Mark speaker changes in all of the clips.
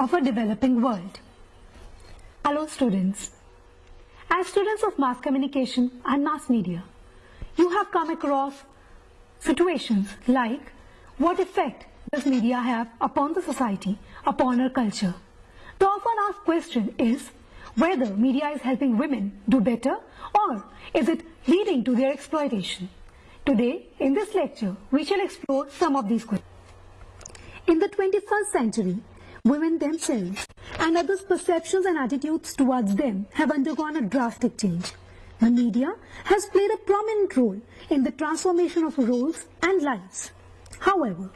Speaker 1: of a developing world. Hello students. As students of mass communication and mass media, you have come across situations like what effect does media have upon the society, upon our culture. The often asked question is whether media is helping women do better or is it leading to their exploitation. Today, in this lecture, we shall explore some of these questions. In the 21st century, women themselves and others' perceptions and attitudes towards them have undergone a drastic change. The media has played a prominent role in the transformation of roles and lives. However,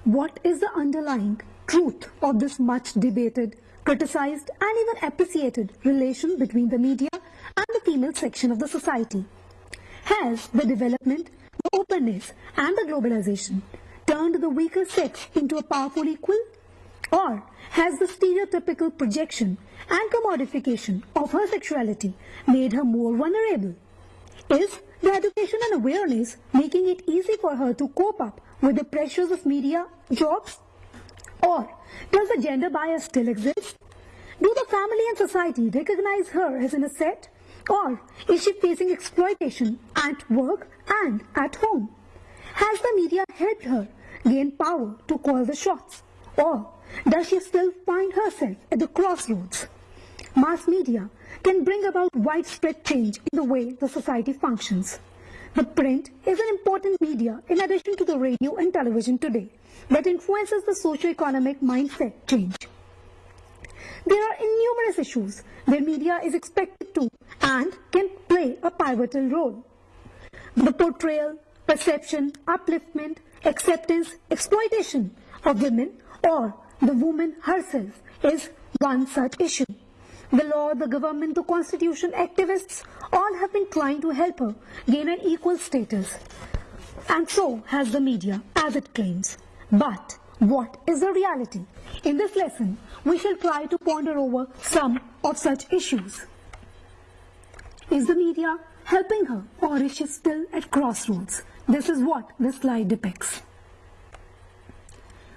Speaker 1: what is the underlying truth of this much debated, criticized and even appreciated relation between the media and the female section of the society? Has the development, the openness and the globalization turned the weaker sex into a powerful equal? Or has the stereotypical projection and commodification of her sexuality made her more vulnerable? Is the education and awareness making it easy for her to cope up with the pressures of media jobs? Or does the gender bias still exist? Do the family and society recognize her as an asset? Or is she facing exploitation at work and at home? Has the media helped her gain power to call the shots? Or does she still find herself at the crossroads? Mass media can bring about widespread change in the way the society functions. The print is an important media in addition to the radio and television today that influences the socio-economic mindset change. There are innumerous issues where media is expected to and can play a pivotal role. The portrayal, perception, upliftment, acceptance, exploitation of women or the woman herself is one such issue. The law, the government, the constitution, activists all have been trying to help her gain an equal status. And so has the media, as it claims. But what is the reality? In this lesson, we shall try to ponder over some of such issues. Is the media helping her or is she still at crossroads? This is what this slide depicts.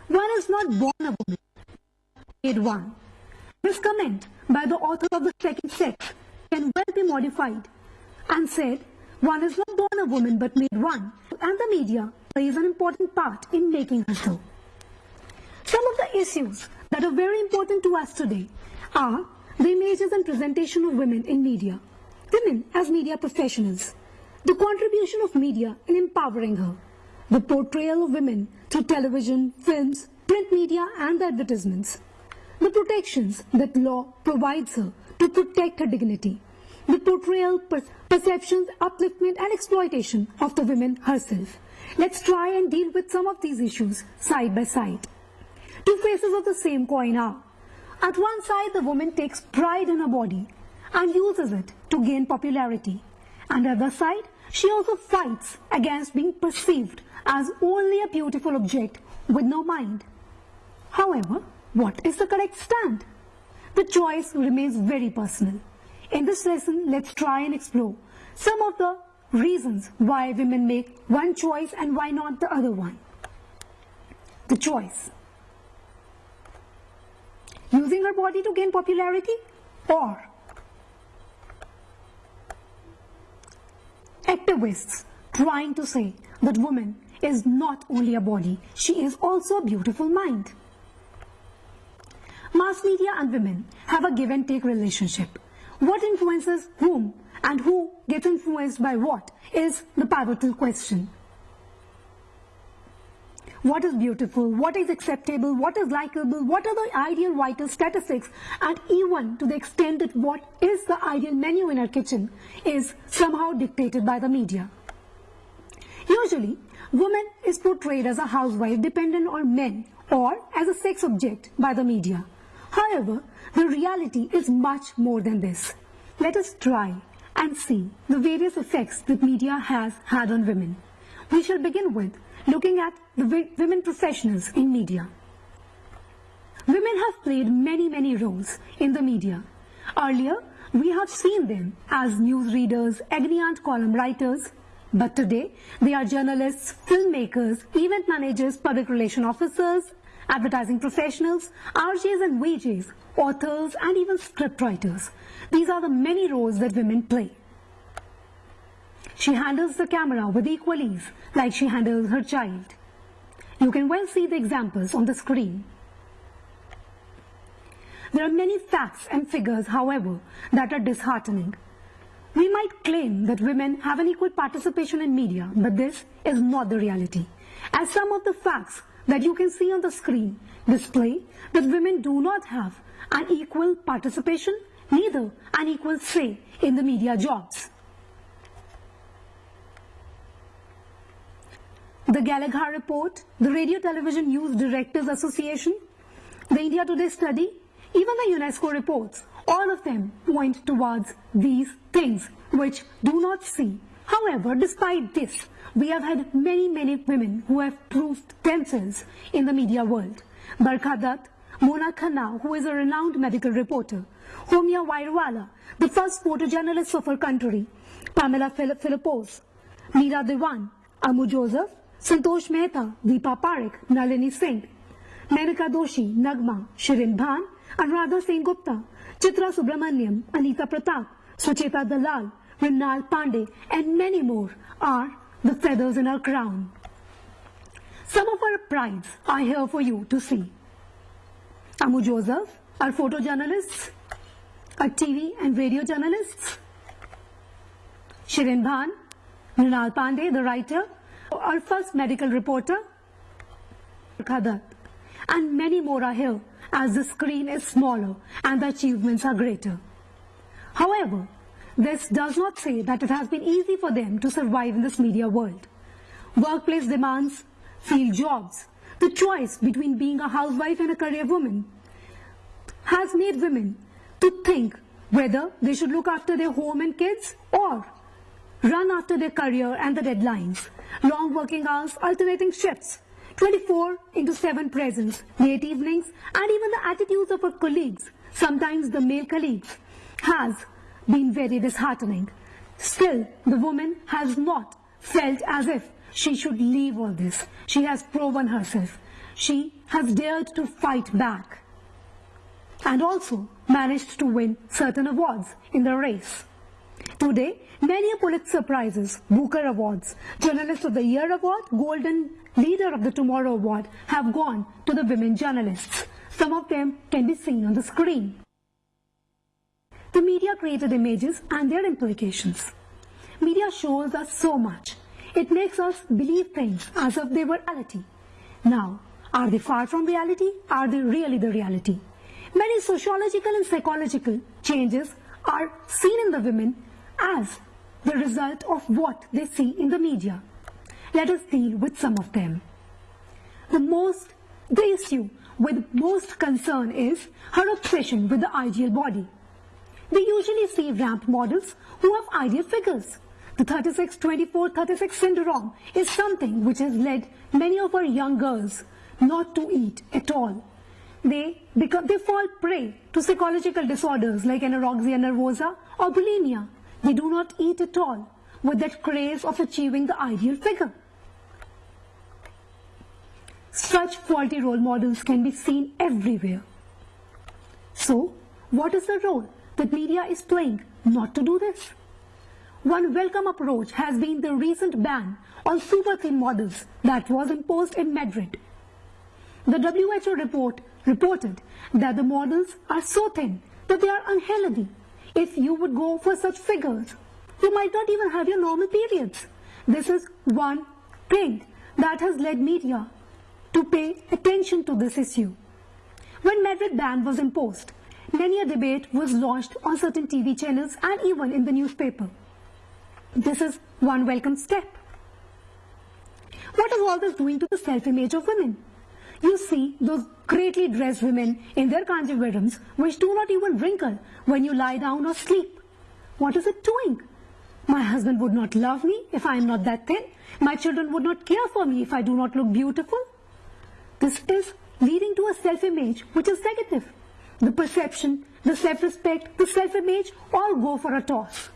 Speaker 1: One is not born a woman, made one. This comment by the author of The Second Sex can well be modified and said, one is not born a woman but made one, and the media plays an important part in making her so. Some of the issues that are very important to us today are the images and presentation of women in media, women as media professionals, the contribution of media in empowering her, the portrayal of women through television, films, print media and the advertisements, the protections that law provides her to protect her dignity, the portrayal, perceptions, upliftment and exploitation of the woman herself. Let's try and deal with some of these issues side by side. Two faces of the same coin are, at one side the woman takes pride in her body and uses it to gain popularity, and at the other side she also fights against being perceived as only a beautiful object with no mind. However, what is the correct stand? The choice remains very personal. In this lesson, let's try and explore some of the reasons why women make one choice and why not the other one. The choice. Using her body to gain popularity or activists trying to say that woman is not only a body, she is also a beautiful mind. Mass media and women have a give and take relationship. What influences whom and who gets influenced by what is the pivotal question. What is beautiful, what is acceptable, what is likable, what are the ideal vital statistics, and even to the extent that what is the ideal menu in our kitchen is somehow dictated by the media. Usually, woman is portrayed as a housewife dependent on men or as a sex object by the media. However, the reality is much more than this. Let us try and see the various effects that media has had on women. We shall begin with looking at the women professionals in media. Women have played many roles in the media. Earlier, we have seen them as newsreaders, agony and column writers, but today they are journalists, filmmakers, event managers, public relation officers, advertising professionals, RJs and VJs, authors and even scriptwriters. These are the many roles that women play. She handles the camera with equal ease, like she handles her child. You can well see the examples on the screen. There are many facts and figures, however, that are disheartening. We might claim that women have an equal participation in media, but this is not the reality. As some of the facts that you can see on the screen display that women do not have an equal participation, neither an equal say in the media jobs. The Gallagher Report, the Radio Television News Directors Association, the India Today study, even the UNESCO reports, all of them point towards these things which do not see. However, despite this, we have had many women who have proved themselves in the media world. Barkha Dutt, Mona Khanna, who is a renowned medical reporter, Homia Vairwala, the first photojournalist of our country, Pamela Philippos, Meera Dewan, Amu Joseph, Santosh Mehta, Deepa Parekh, Nalini Singh, Menaka Doshi, Nagma, Shirin Bhan, Anuradha Sen Gupta, Chitra Subramaniam, Anita Pratap, Sucheta Dalal, Mrinal Pandey, and many more are the feathers in our crown. Some of our prides are here for you to see. Amu Joseph, our photojournalists, our TV and radio journalists, Shirin Bhan, Mrinal Pandey, the writer, our first medical reporter, Barkha Dutt, and many more are here as the screen is smaller and the achievements are greater. However, this does not say that it has been easy for them to survive in this media world. Workplace demands, field jobs, the choice between being a housewife and a career woman has made women to think whether they should look after their home and kids or run after their career and the deadlines. Long working hours, alternating shifts, 24/7 presence, late evenings, and even the attitudes of our colleagues, sometimes the male colleagues, has been very disheartening. Still, the woman has not felt as if she should leave all this. She has proven herself. She has dared to fight back and also managed to win certain awards in the race. Today, many Pulitzer Prizes, Booker Awards, Journalist of the Year Award, Golden Leader of the Tomorrow Award have gone to the women journalists. Some of them can be seen on the screen. The media created images and their implications. Media shows us so much. It makes us believe things as if they were reality. Now, are they far from reality? Are they really the reality? Many sociological and psychological changes are seen in the women as the result of what they see in the media. Let us deal with some of them. The issue with most concern is her obsession with the ideal body. We usually see ramp models who have ideal figures. The 36-24-36 syndrome is something which has led many of our young girls not to eat at all. They fall prey to psychological disorders like anorexia nervosa or bulimia. They do not eat at all with that craze of achieving the ideal figure. Such faulty role models can be seen everywhere. So, what is the role that media is playing not to do this? One welcome approach has been the recent ban on super thin models that was imposed in Madrid. The WHO reported that the models are so thin that they are unhealthy. If you would go for such figures, you might not even have your normal periods. This is one thing that has led media to pay attention to this issue. When Madrid ban was imposed, many a debate was launched on certain TV channels and even in the newspaper. This is one welcome step. What is all this doing to the self-image of women? You see those greatly dressed women in their kanjivarams which do not even wrinkle when you lie down or sleep. What is it doing? My husband would not love me if I am not that thin. My children would not care for me if I do not look beautiful. This is leading to a self-image which is negative. The perception, the self-respect, the self-image all go for a toss.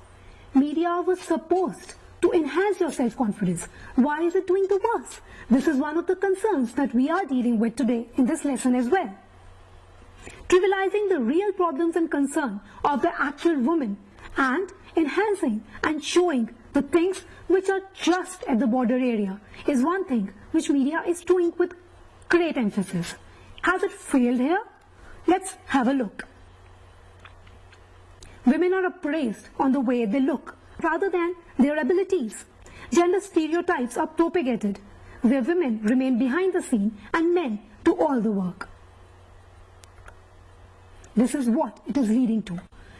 Speaker 1: Media was supposed to enhance your self-confidence? Why is it doing the worst? This is one of the concerns that we are dealing with today in this lesson as well. Trivializing the real problems and concern of the actual woman and enhancing and showing the things which are just at the border area is one thing which media is doing with great emphasis. Has it failed here? Let's have a look. Women are appraised on the way they look rather than their abilities. Gender stereotypes are propagated, where women remain behind the scene and men do all the work. This is what it is leading to.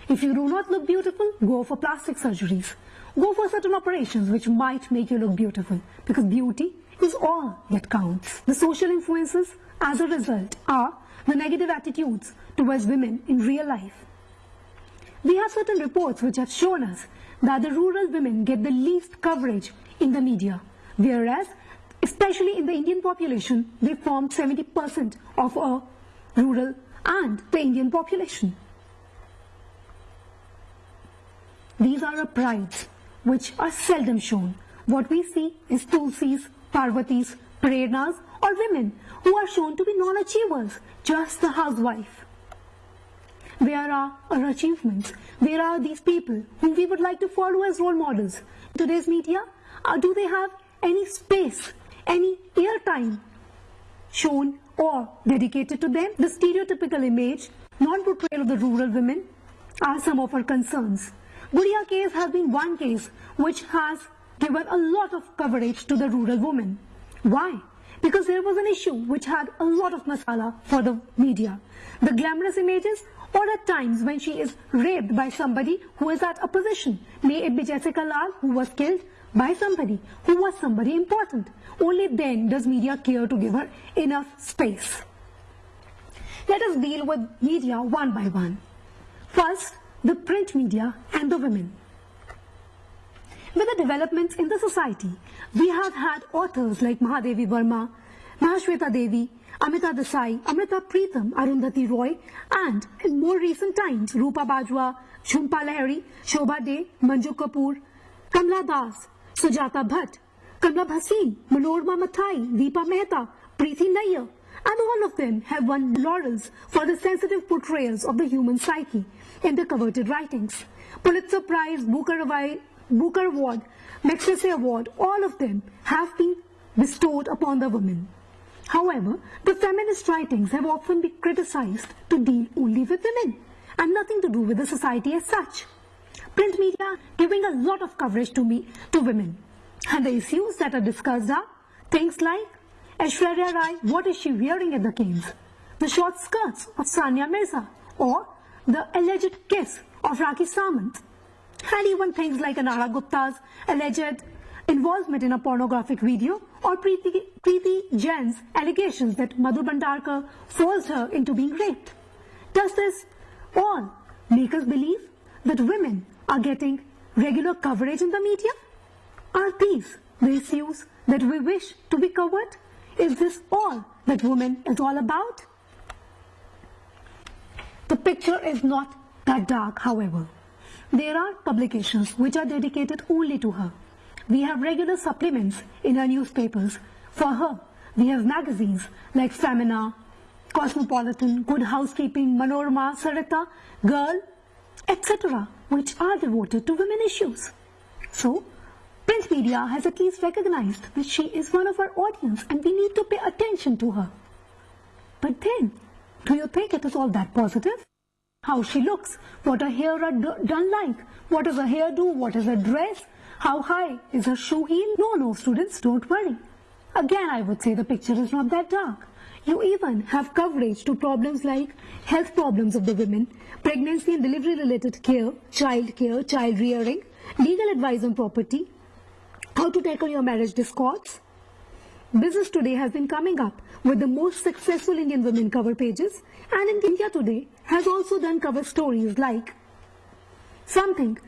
Speaker 1: If you do not look beautiful, go for plastic surgeries. Go for certain operations which might make you look beautiful, because beauty is all that counts. The social influences as a result are the negative attitudes towards women in real life. We have certain reports which have shown us that the rural women get the least coverage in the media, whereas especially in the Indian population, they form 70% of our rural and the Indian population. These are our prides which are seldom shown. What we see is Tulsis, Parvatis, Prernas or women who are shown to be non-achievers, just the housewife. Where are our achievements? Where are these people whom we would like to follow as role models? Today's media, do they have any space, any airtime shown or dedicated to them? The stereotypical image, non-portrayal of the rural women are some of our concerns. Gudiya case has been one case which has given a lot of coverage to the rural woman. Why? Because there was an issue which had a lot of masala for the media. The glamorous images, or at times when she is raped by somebody who is at a position. May it be Jessica Lal, who was killed by somebody who was somebody important. Only then does media care to give her enough space. Let us deal with media one by one. First, the print media and the women. With the developments in the society, we have had authors like Mahadevi Verma, Mahashweta Devi, Amita Desai, Amrita Preetham, Arundhati Roy, and in more recent times, Rupa Bajwa, Jhumpa Lahiri, Shobha De, Manju Kapoor, Kamla Das, Sujata Bhatt, Kamla Bhasin, Manorma Mathai, Deepa Mehta, Preeti Nayyar, and all of them have won laurels for the sensitive portrayals of the human psyche in their coveted writings. Pulitzer Prize, Booker Award, Magsaysay Award, all of them have been bestowed upon the women. However, the feminist writings have often been criticized to deal only with women and nothing to do with the society as such. Print media giving a lot of coverage to women, and the issues that are discussed are things like Aishwarya Rai, what is she wearing at the games? The short skirts of Sania Mirza, or the alleged kiss of Rakhi Samant, and even things like Anara Gupta's alleged involvement in a pornographic video, or Preeti Jain's allegations that Madhu Bhandarkar forced her into being raped. Does this all make us believe that women are getting regular coverage in the media? Are these the issues that we wish to be covered? Is this all that women is all about? The picture is not that dark, however. There are publications which are dedicated only to her. We have regular supplements in our newspapers for her. We have magazines like Femina, Cosmopolitan, Good Housekeeping, Manorama, Sarita, Girl, etc., which are devoted to women issues. So, print media has at least recognized that she is one of our audience and we need to pay attention to her. But then, do you think it is all that positive? How she looks, what her hair are done like, what is her hairdo, what is her dress, how high is her shoe heel? No, students, don't worry. Again, I would say the picture is not that dark. You even have coverage to problems like health problems of the women, pregnancy and delivery related care, child rearing, legal advice on property, how to tackle your marriage discords. Business Today has been coming up with the most successful Indian women cover pages, and in India Today has also done cover stories like something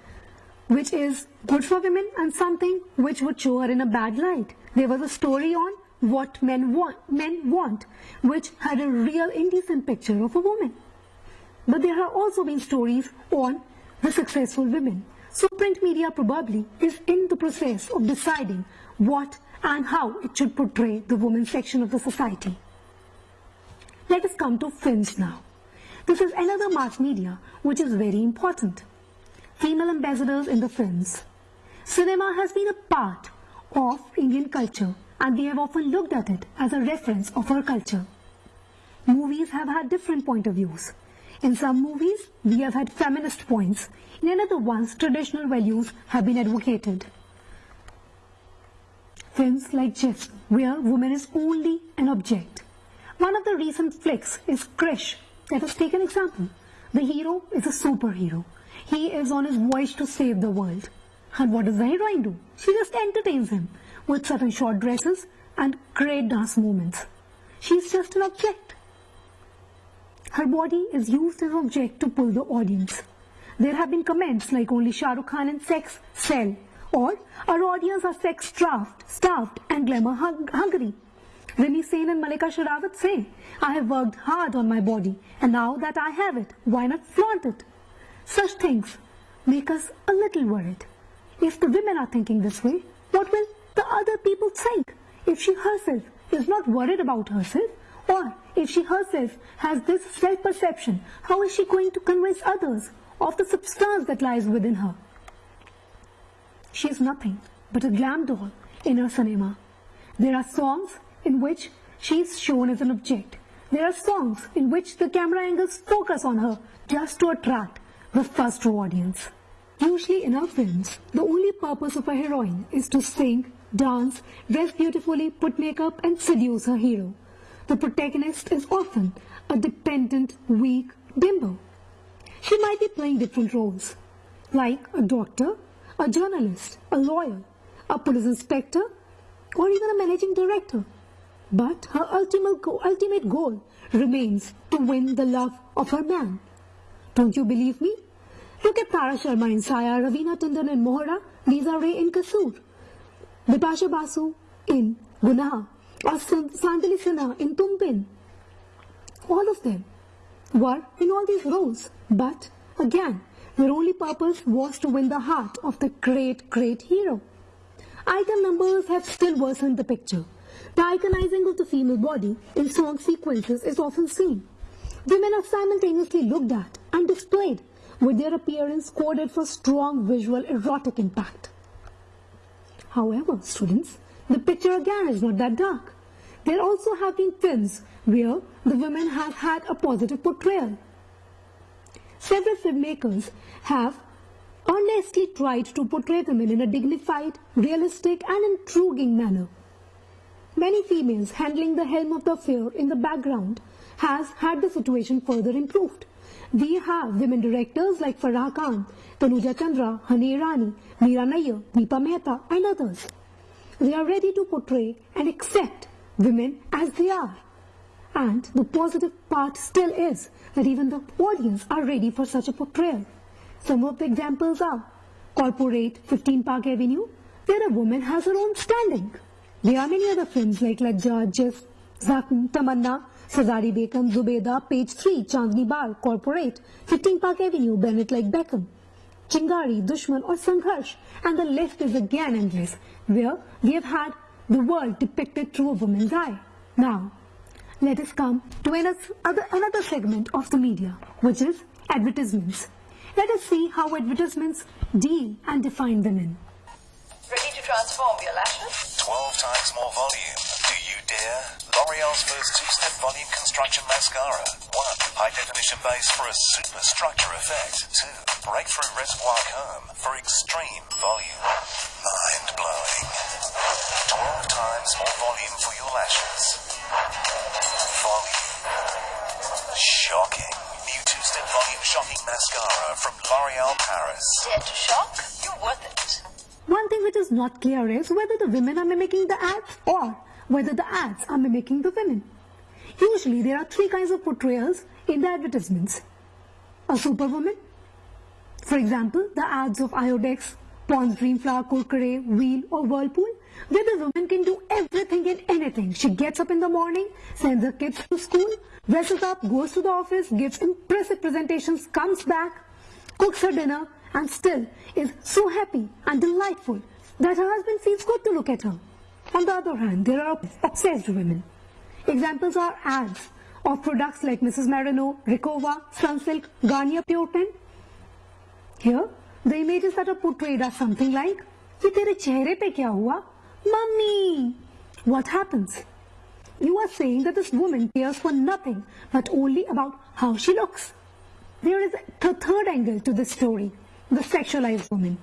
Speaker 1: which is good for women and something which would show her in a bad light. There was a story on what men want, which had a real indecent picture of a woman. But there have also been stories on the successful women. So print media probably is in the process of deciding what and how it should portray the women's section of the society. Let us come to films now. This is another mass media which is very important. Female ambassadors in the films. Cinema has been a part of Indian culture and we have often looked at it as a reference of our culture. Movies have had different point of views. In some movies, we have had feminist points. In other ones, traditional values have been advocated. Films like Jess, where woman is only an object. One of the recent flicks is Krish. Let us take an example. The hero is a superhero. He is on his voyage to save the world. And what does the heroine do? She just entertains him with certain short dresses and great dance movements. She is just an object. Her body is used as an object to pull the audience. There have been comments like only Shah Rukh Khan and sex sell, or our audience are sex starved and glamour hungry. Rimi Sen and Malika Sherawat say, I have worked hard on my body and now that I have it, why not flaunt it? Such things make us a little worried. If the women are thinking this way, what will the other people think? If she herself is not worried about herself, or if she herself has this self-perception, how is she going to convince others of the substance that lies within her? She is nothing but a glam doll in her cinema. There are songs in which she is shown as an object. There are songs in which the camera angles focus on her just to attract the first row audience. Usually in our films, the only purpose of a heroine is to sing, dance, dress beautifully, put makeup and seduce her hero. The protagonist is often a dependent, weak bimbo. She might be playing different roles, like a doctor, a journalist, a lawyer, a police inspector, or even a managing director. But her ultimate goal remains to win the love of her man. Don't you believe me? Look at Tara Sharma in Saya, Raveena Tandon in Mohra, Lisa Ray in Kasoor, Bipasha Basu in Gunaha, or Sandali Sinha in Tumpin. All of them were in all these roles, but again, their only purpose was to win the heart of the great hero. Item numbers have still worsened the picture. The iconizing of the female body in song sequences is often seen. Women are simultaneously looked at and displayed, with their appearance coded for strong visual erotic impact. However, students, the picture again is not that dark. There also have been films where the women have had a positive portrayal. Several filmmakers have earnestly tried to portray women in a dignified, realistic and intriguing manner. Many females handling the helm of the affair in the background has had the situation further improved. We have women directors like Farah Khan, Tanuja Chandra, Hani Irani, Meera Nayyar, Deepa Mehta and others. They are ready to portray and accept women as they are. And the positive part still is that even the audience are ready for such a portrayal. Some of the examples are Corporate, 15 Park Avenue, where a woman has her own standing. There are many other films like Lajja, Jess, Zakum, Tamanna, Sazari Begum, Zubeda, Page 3, Chandni Bar, Corporate, 15 Park Avenue, Bennett Like Beckham, Chingari, Dushman or Sangharsh, and the list is again endless, where we have had the world depicted through a woman's eye. Now, let us come to another segment of the media, which is advertisements. Let us see how advertisements deal and define women.
Speaker 2: Ready to transform your lashes?
Speaker 3: 12 times more volume. Do you dare? L'Oreal's first two-step volume construction mascara. 1. High-definition base for a super structure effect. 2. Breakthrough reservoir comb for extreme volume. Mind-blowing. 12 times more volume for your lashes. Volume. Shocking. New two-step volume shocking mascara from L'Oreal Paris.
Speaker 2: Dare to shock? You're worth it.
Speaker 1: One thing which is not clear is whether the women are mimicking the ads or whether the ads are mimicking the women. Usually there are three kinds of portrayals in the advertisements. A superwoman, for example, the ads of Iodex, Pond's Dream Flower, Kurkure, Wheel or Whirlpool, where the woman can do everything and anything. She gets up in the morning, sends her kids to school, dresses up, goes to the office, gives impressive presentations, comes back, cooks her dinner and still is so happy and delightful that her husband feels good to look at her. On the other hand, there are obsessed women. Examples are ads of products like Mrs. Marino, Ricova, Sunsilk, Garnier Pure Pen. Here, the images that are portrayed are something like, "Ye tere chehre pe kya hua? Mummy!" What happens? You are saying that this woman cares for nothing but only about how she looks. There is a third angle to this story, the sexualized woman.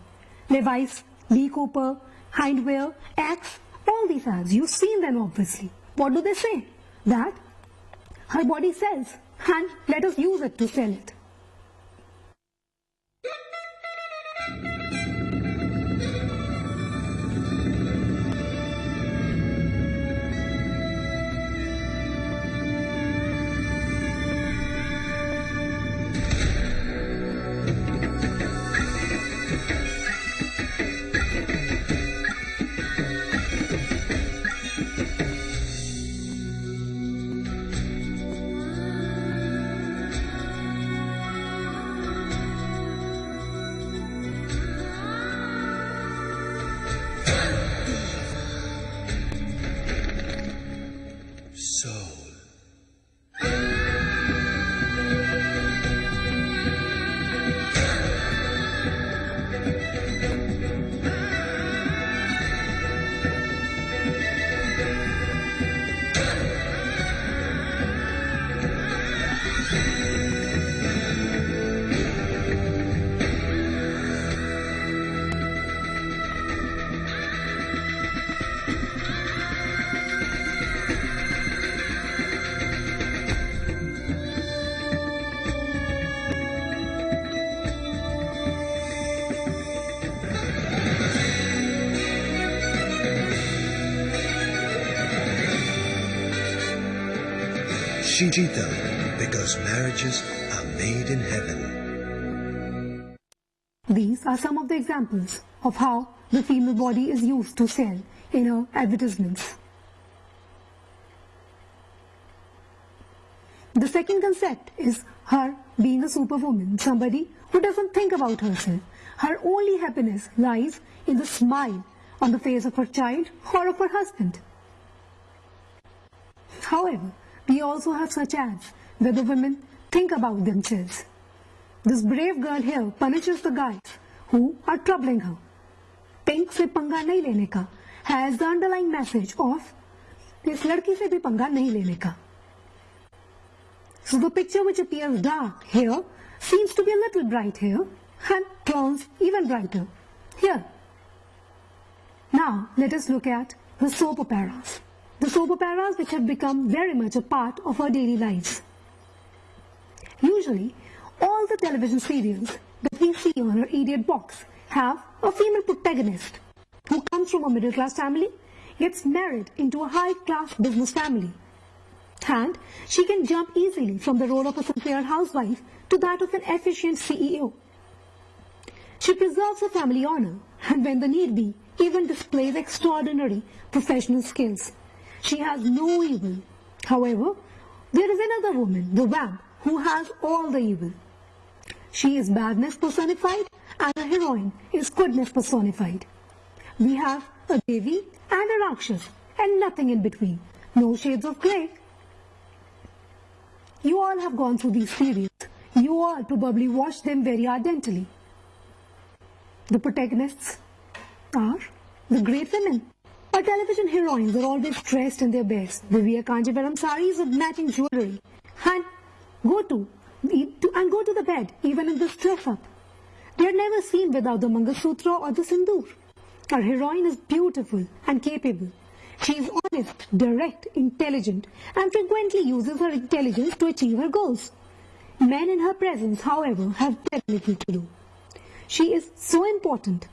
Speaker 1: Levi's, Lee Cooper, Hindwear, Axe, all these ads, you've seen them obviously. What do they say? That her body sells and let us use it to sell it.
Speaker 4: Shijita, because marriages are made in heaven.
Speaker 1: These are some of the examples of how the female body is used to sell in her advertisements. The second concept is her being a superwoman, somebody who doesn't think about herself. Her only happiness lies in the smile on the face of her child or of her husband. However, we also have such ads where the women think about themselves. This brave girl here punishes the guys who are troubling her. Pink se panga nahi lene ka has the underlying message of is ladki se bhi panga nahi lene ka. So the picture which appears dark here seems to be a little bright here and turns even brighter here. Now let us look at the soap operas. The soap operas which have become very much a part of our daily lives. Usually, all the television serials that we see on our idiot box have a female protagonist who comes from a middle class family, gets married into a high class business family. And she can jump easily from the role of a sincere housewife to that of an efficient CEO. She preserves her family honor and when the need be, even displays extraordinary professional skills. She has no evil. However, there is another woman, the vamp, who has all the evil. She is badness personified and the heroine is goodness personified. We have a Devi and a Rakshas and nothing in between. No shades of grey. You all have gone through these serials. You all probably watched them very ardently. The protagonists are the great women. Our television heroines are always dressed in their best. They wear Kanjivaram saris with matching jewelry and go to the bed even in this dress up. They are never seen without the Mangalsutra or the Sindoor. Our heroine is beautiful and capable. She is honest, direct, intelligent and frequently uses her intelligence to achieve her goals. Men in her presence, however, have very little to do. She is so important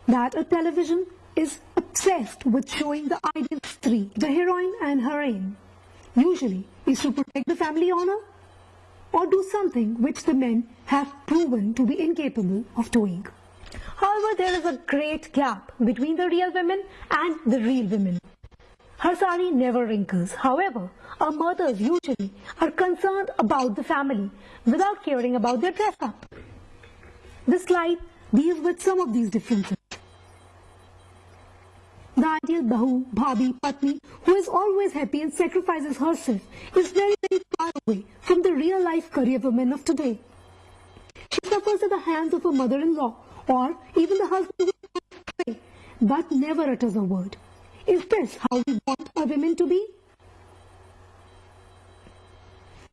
Speaker 1: that a television is obsessed with showing the ideal three. The heroine and her aim usually is to protect the family honor or do something which the men have proven to be incapable of doing. However, there is a great gap between the real women and the real women. Her sari never wrinkles. However, our mothers usually are concerned about the family without caring about their dress up. This slide deals with some of these differences. The ideal Bahu, Bhabi, Patni, who is always happy and sacrifices herself, is very, very far away from the real-life career women of today. She suffers at the hands of a mother-in-law or even the husband who pray, but never utters a word. Is this how we want our women to be?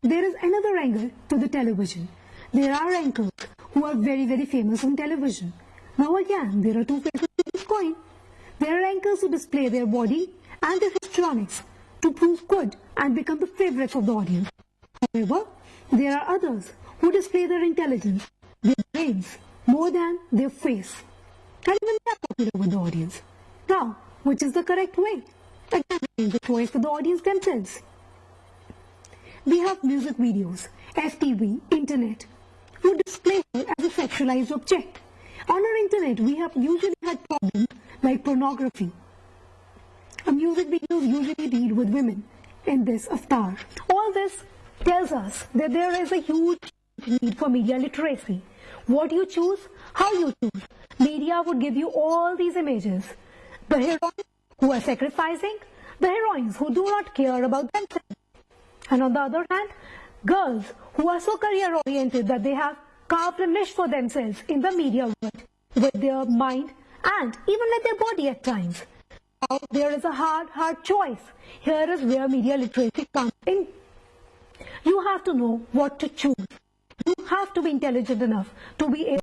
Speaker 1: There is another angle to the television. There are anchors who are very, very famous on television. Now again, there are two faces to this coin. There are anchors who display their body and their histrionics to prove good and become the favorites of the audience. However, there are others who display their intelligence, their brains, more than their face. And even they are popular with the audience. Now, which is the correct way? Again, it's the choice for the audience themselves. We have music videos, FTV, internet, who display her as a sexualized object. On our internet, we have usually had problems like pornography. A music videos usually deal with women in this avatar. All this tells us that there is a huge need for media literacy. What you choose, how you choose. Media would give you all these images. The heroines who are sacrificing, the heroines who do not care about themselves. And on the other hand, girls who are so career-oriented that they have carved a niche for themselves in the media world with their mind and even with their body at times. Now, there is a hard choice. Here is where media literacy comes in. You have to know what to choose. You have to be intelligent enough to be able